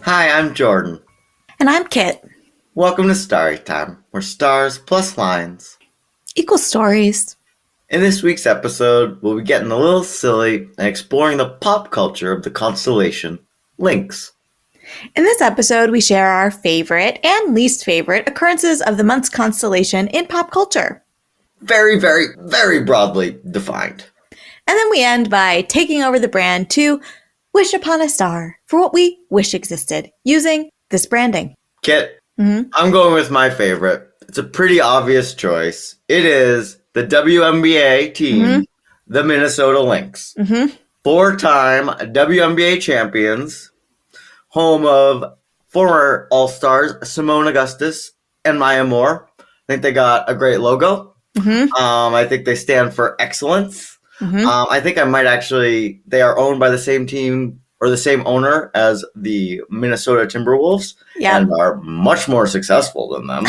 Hi, I'm Jordan. And I'm Kit. Welcome to Story Time, where stars plus lines. Equal stories. In this week's episode, we'll be getting a little silly and exploring the pop culture of the constellation, Lynx. In this episode, we share our favorite and least favorite occurrences of the month's constellation in pop culture. Very, very, very broadly defined. And then we end by taking over the brand to wish upon a star for what we wish existed using this branding. Kit, I'm going with my favorite. It's a pretty obvious choice. It is the WNBA team, the Minnesota Lynx. Four-time WNBA champions, home of former All-Stars Simone Augustus and Maya Moore. I think they got a great logo. I think they stand for excellence. I think they are owned by the same team or the same owner as the Minnesota Timberwolves and are much more successful than them.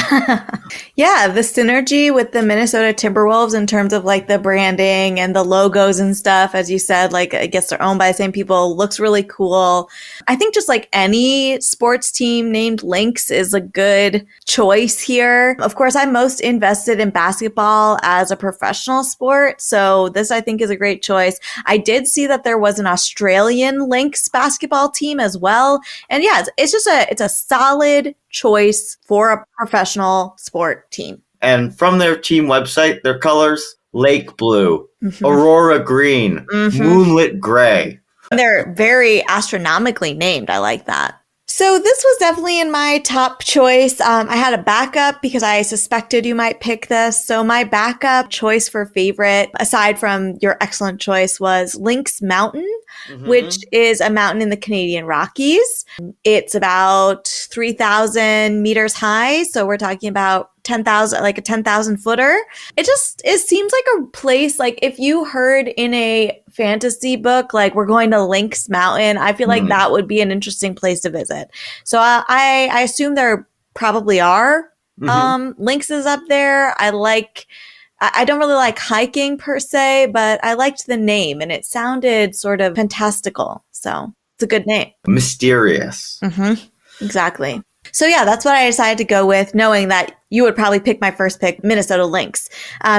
Yeah, the synergy with the Minnesota Timberwolves in terms of like the branding and the logos and stuff, as you said, like I guess they're owned by the same people, looks really cool. I think just like any sports team named Lynx is a good choice here. Of course, I'm most invested in basketball as a professional sport, so this I think is a great choice. I did see that there was an Australian Lynx basketball team as well. And yeah, it's a solid choice for a professional sport team. And from their team website, their colors, lake blue, aurora green, moonlit gray. They're very astronomically named. I like that. So this was definitely in my top choice. I had a backup because I suspected you might pick this. So my backup choice for favorite, aside from your excellent choice, was Lynx Mountain, which is a mountain in the Canadian Rockies. It's about 3,000 meters high. So we're talking about 10,000, like a 10,000 footer. It seems like a place, like if you heard in a fantasy book, like we're going to Lynx Mountain, I feel like that would be an interesting place to visit. So I assume there probably are lynxes up there. I don't really like hiking per se, but I liked the name and it sounded sort of fantastical. So it's a good name. Mysterious. Exactly. So yeah, that's what I decided to go with, knowing that you would probably pick my first pick, Minnesota Lynx.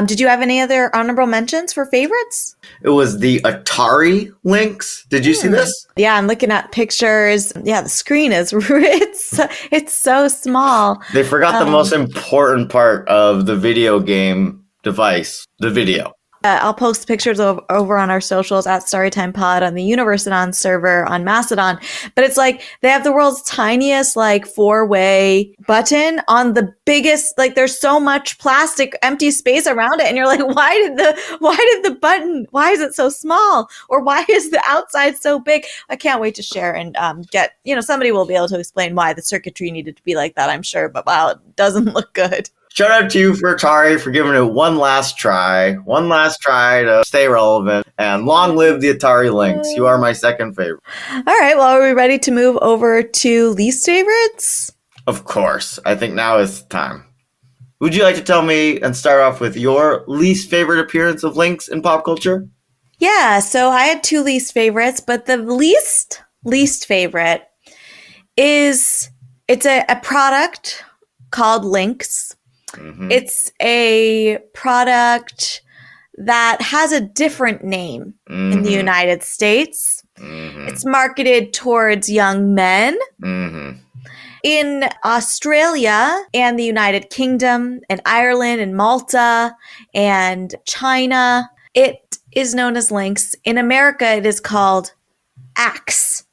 Did you have any other honorable mentions for favorites? It was the Atari Lynx. Did you see this? Yeah, I'm looking at pictures. Yeah, the screen is it's so small. They forgot the most important part of the video game device, the video. I'll post pictures over on our socials at Storytime Pod on the Universidon server on Mastodon. But it's like they have the world's tiniest like 4-way button on the biggest, like there's so much plastic empty space around it. And you're like, why did the button, why is it so small? Or why is the outside so big? I can't wait to share and somebody will be able to explain why the circuitry needed to be like that, I'm sure. But wow, it doesn't look good. Shout out to you for Atari for giving it one last try to stay relevant, and long live the Atari Lynx. You are my second favorite. All right, well, are we ready to move over to least favorites? Of course. I think now is the time. Would you like to tell me and start off with your least favorite appearance of Lynx in pop culture? Yeah, so I had two least favorites, but the least favorite is it's a product called Lynx. It's a product that has a different name in the United States. It's marketed towards young men. In Australia and the United Kingdom and Ireland and Malta and China, it is known as Lynx. In America, it is called Axe.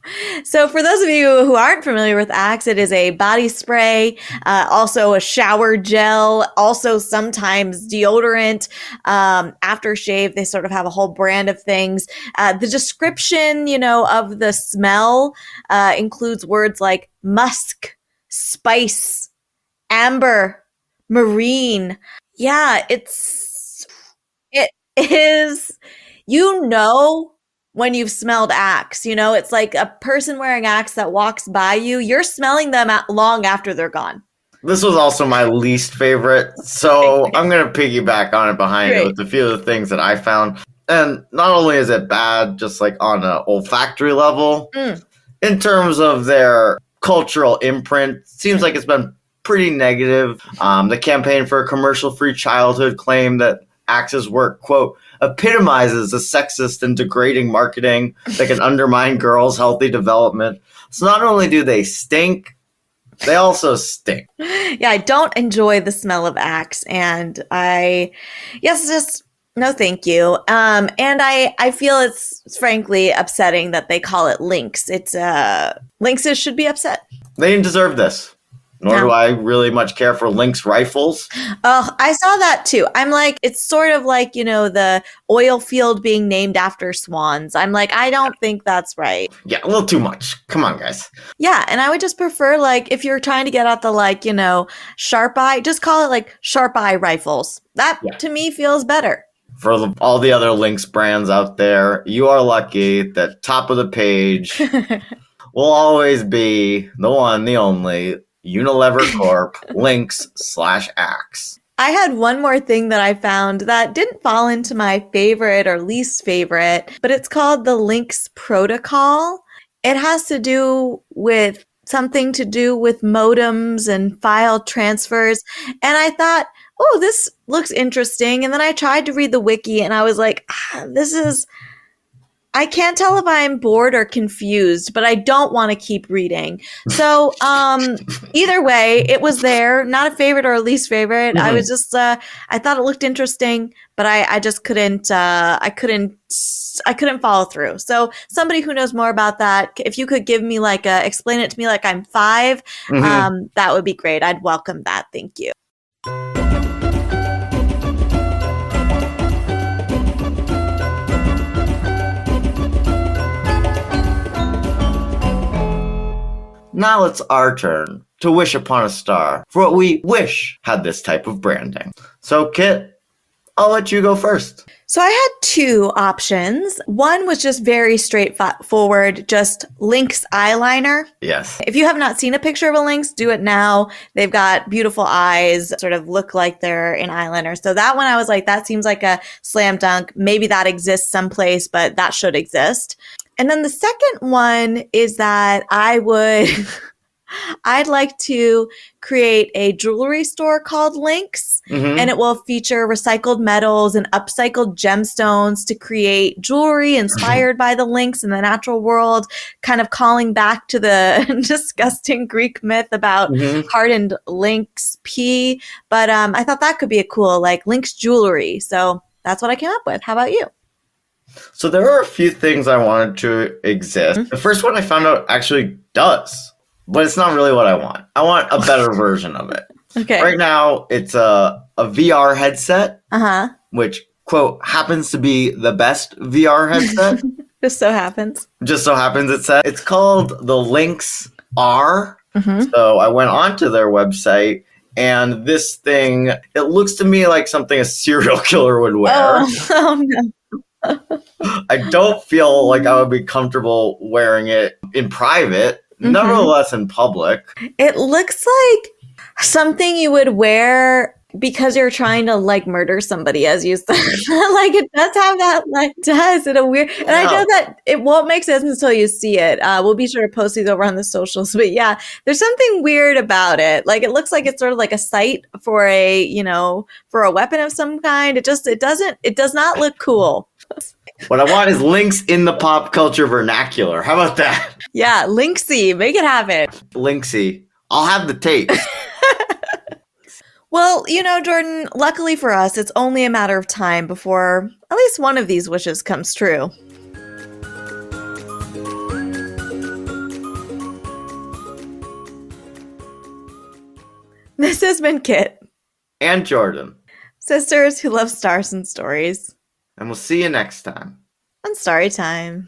So for those of you who aren't familiar with Axe, it is a body spray, also a shower gel, also sometimes deodorant, aftershave. They sort of have a whole brand of things. The description, of the smell includes words like musk, spice, amber, marine. Yeah, it is, when you've smelled Axe, it's like a person wearing Axe that walks by you, you're smelling them long after they're gone. This was also my least favorite, so I'm going to piggyback on it behind it with a few of the things that I found. And not only is it bad, just like on an olfactory level, in terms of their cultural imprint. Seems like it's been pretty negative. The campaign for a commercial-free childhood claimed that Axe's work, quote, epitomizes the sexist and degrading marketing that can undermine girls' healthy development. So not only do they stink, they also stink. Yeah, I don't enjoy the smell of Axe, and just no thank you. And I feel it's frankly upsetting that they call it Lynx. Lynxes should be upset. They didn't deserve this. Nor do I really much care for Lynx rifles. Oh, I saw that too. I'm like, it's sort of like, the oil field being named after swans. I'm like, I don't think that's right. Yeah, a little too much. Come on, guys. Yeah, and I would just prefer, like, if you're trying to get at the, sharp eye, just call it, like, sharp eye rifles. That, to me, feels better. For all the other Lynx brands out there, you are lucky that top of the page will always be the one, the only, Unilever Corp, Lynx/Axe. I had one more thing that I found that didn't fall into my favorite or least favorite, but it's called the Lynx Protocol. It has to do with something to do with modems and file transfers. And I thought, oh, this looks interesting. And then I tried to read the wiki and I was like, I can't tell if I'm bored or confused, but I don't want to keep reading. So either way, it was there. Not a favorite or a least favorite. I was just, I thought it looked interesting, but I just couldn't follow through. So somebody who knows more about that, if you could give me explain it to me like I'm 5, that would be great. I'd welcome that. Thank you. Now it's our turn to wish upon a star for what we wish had this type of branding. So, Kit, I'll let you go first. So I had 2 options. One was just very straightforward, just Lynx eyeliner. Yes. If you have not seen a picture of a Lynx, do it now. They've got beautiful eyes, sort of look like they're in eyeliner. So that one I was like, that seems like a slam dunk. Maybe that exists someplace, but that should exist. And then the second one is that I'd like to create a jewelry store called Lynx, and it will feature recycled metals and upcycled gemstones to create jewelry inspired by the lynx in the natural world, kind of calling back to the disgusting Greek myth about hardened lynx pee. But I thought that could be a cool, lynx jewelry. So that's what I came up with. How about you? So there are a few things I wanted to exist. The first one I found out actually does, but it's not really what I want. I want a better version of it. Okay. Right now, it's a VR headset, which, quote, happens to be the best VR headset. Just so happens. Just so happens it's called the Lynx R. So I went onto their website, and this thing, it looks to me like something a serial killer would wear. Oh no. I don't feel like I would be comfortable wearing it in private, nevertheless in public. It looks like something you would wear because you're trying to murder somebody, as you said. It does have that, does in a weird, and I know that it won't make sense until you see it. We'll be sure to post these over on the socials, but yeah, there's something weird about it. It looks like it's sort of like a sight for for a weapon of some kind. It does not look cool. What I want is Lynx in the pop culture vernacular. How about that? Yeah, Lynxy, make it happen. Lynxy. I'll have the tape. Well, Jordan, luckily for us, it's only a matter of time before at least one of these wishes comes true. This has been Kit. And Jordan. Sisters who love stars and stories. And we'll see you next time. On Story Time.